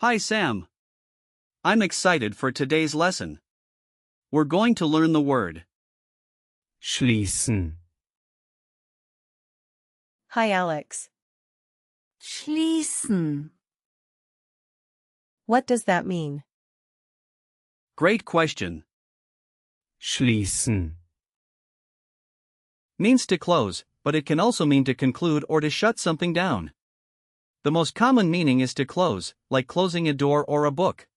Hi Sam. I'm excited for today's lesson. We're going to learn the word schließen, Hi Alex. Schließen. What does that mean? Great question. schließen, Means to close, but it can also mean to conclude or to shut something down. The most common meaning is to close, like closing a door or a book.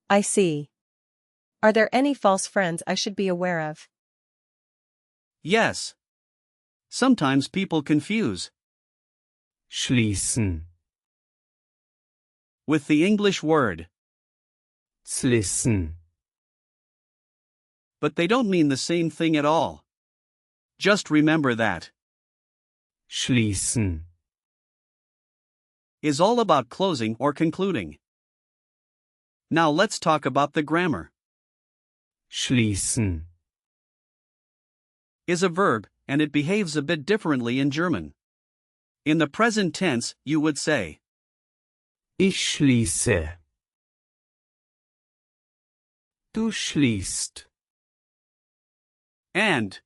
I see. Are there any false friends I should be aware of? Yes. Sometimes people confuse schließen, with the English word, schließen, but they don't mean the same thing at all. Just remember that schließen, is all about closing or concluding. Now let's talk about the grammar. schließen, Is a verb, and it behaves a bit differently in German. In the present tense, you would say ich schließe, du schließt, and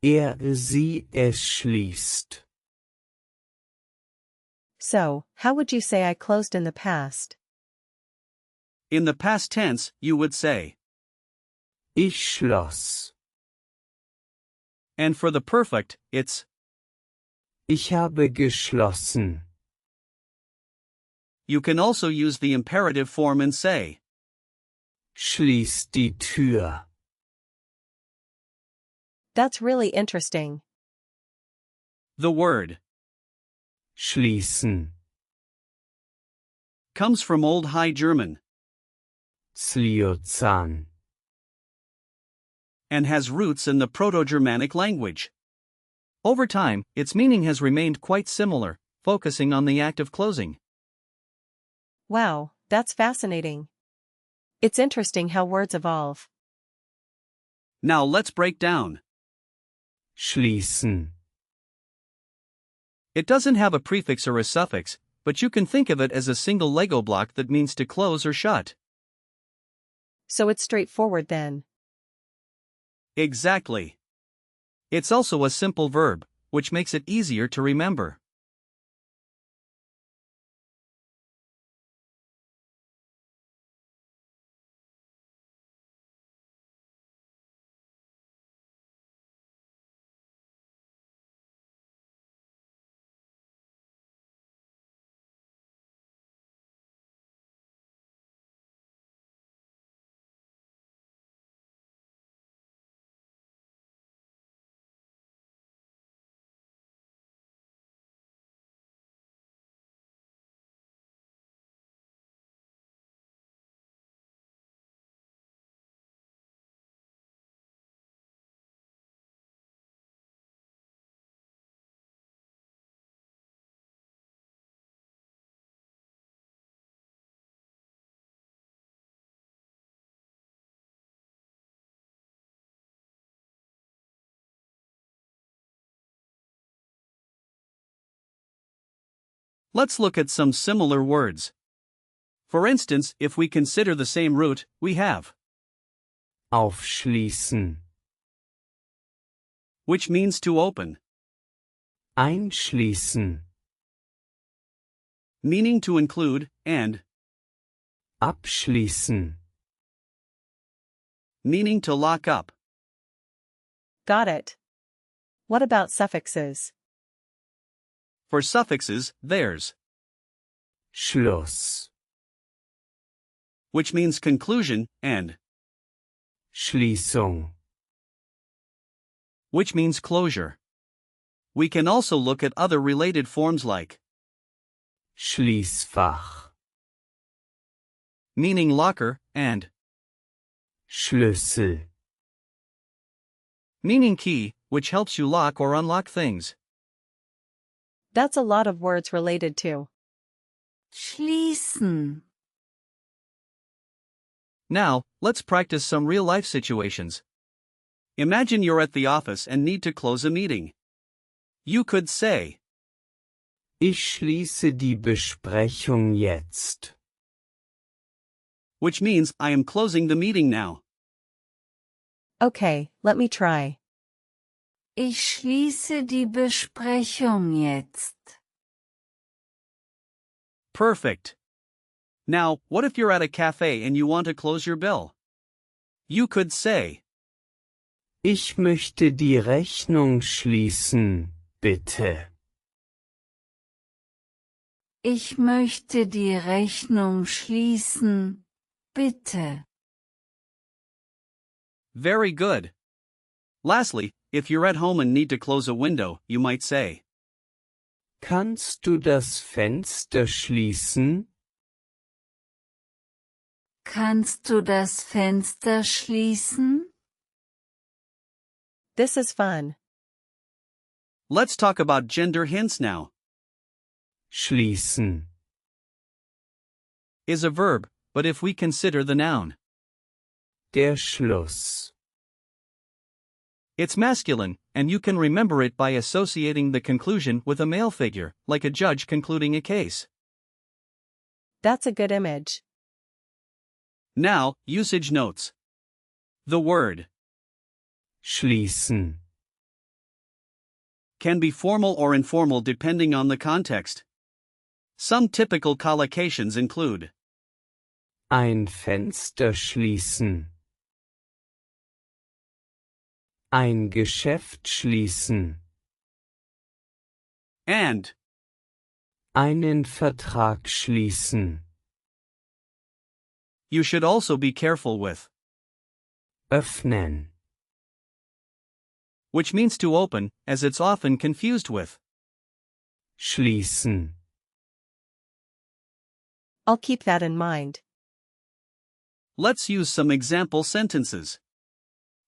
sie, es schließt. So, how would you say I closed in the past? in the past tense, you would say. Ich schloss, And for the perfect, it's ich habe geschlossen, you can also use the imperative form and say schließ die Tür. That's really interesting. the word Schließen, comes from Old High German Zliozan, and has roots in the Proto-Germanic language. Over time, its meaning has remained quite similar, focusing on the act of closing. Wow, that's fascinating. It's interesting how words evolve. Now let's break down. schließen, It doesn't have a prefix or a suffix, but you can think of it as a single Lego block that means to close or shut. So it's straightforward then. Exactly. It's also a simple verb, which makes it easier to remember. Let's look at some similar words. For instance, if we consider the same root, we have aufschließen, which means to open, einschließen, meaning to include, and abschließen, meaning to lock up. Got it. What about suffixes? For suffixes, there's Schluss, which means conclusion, and Schließung, which means closure. We can also look at other related forms like Schließfach, meaning locker, and Schlüssel, meaning key, which helps you lock or unlock things. That's a lot of words related to. Schließen. Now, let's practice some real-life situations. Imagine you're at the office and need to close a meeting. You could say, Ich schließe die Besprechung jetzt. which means I am closing the meeting now. Okay, let me try. Ich schließe die Besprechung jetzt. Perfect. Now, what if you're at a cafe and you want to close your bill? You could say, Ich möchte die Rechnung schließen, bitte. Ich möchte die Rechnung schließen, bitte. very good. Lastly, if you're at home and need to close a window, you might say, Kannst du das Fenster schließen? Kannst du das Fenster schließen? This is fun. let's talk about gender hints now. Schließen. Is a verb, but if we consider the noun, Der Schluss. it's masculine, and you can remember it by associating the conclusion with a male figure, like a judge concluding a case. That's a good image. Now, usage notes. The word Schließen. can be formal or informal depending on the context. Some typical collocations include Ein Fenster schließen. Ein Geschäft schließen. and, Einen Vertrag schließen. you should also be careful with, Öffnen. which means to open, as it's often confused with. Schließen. I'll keep that in mind. Let's use some example sentences.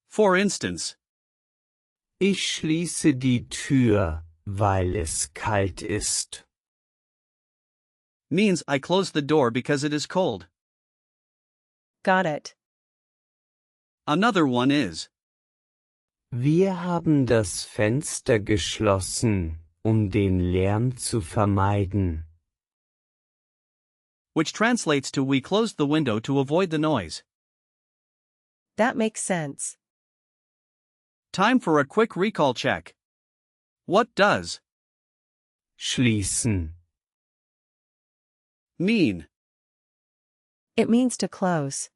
For instance, Ich schließe die Tür, weil es kalt ist. means I close the door because it is cold. Got it. Another one is, Wir haben das Fenster geschlossen, den Lärm zu vermeiden. which translates to we closed the window to avoid the noise. That makes sense. Time for a quick recall check. What does Schließen. mean? It means to close.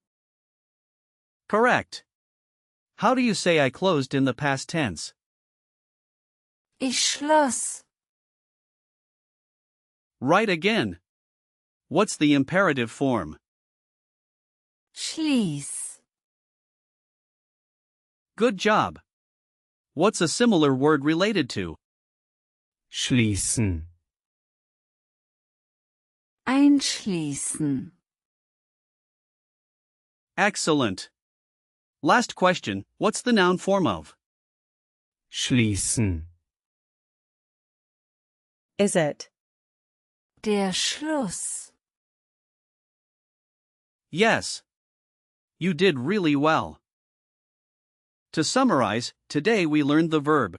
Correct. How do you say I closed in the past tense? Ich schloss. Right again. What's the imperative form? Schließ. Good job. What's a similar word related to? Schließen. Einschließen. Excellent. Last question, what's the noun form of? Schließen. Is it? Der Schluss. Yes. You did really well. To summarize, today we learned the verb,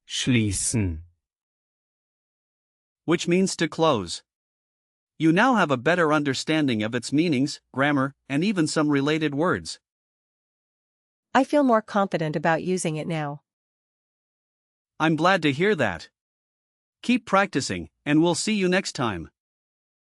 Schließen. which means to close. You now have a better understanding of its meanings, grammar, and even some related words. I feel more confident about using it now. I'm glad to hear that. Keep practicing, and we'll see you next time.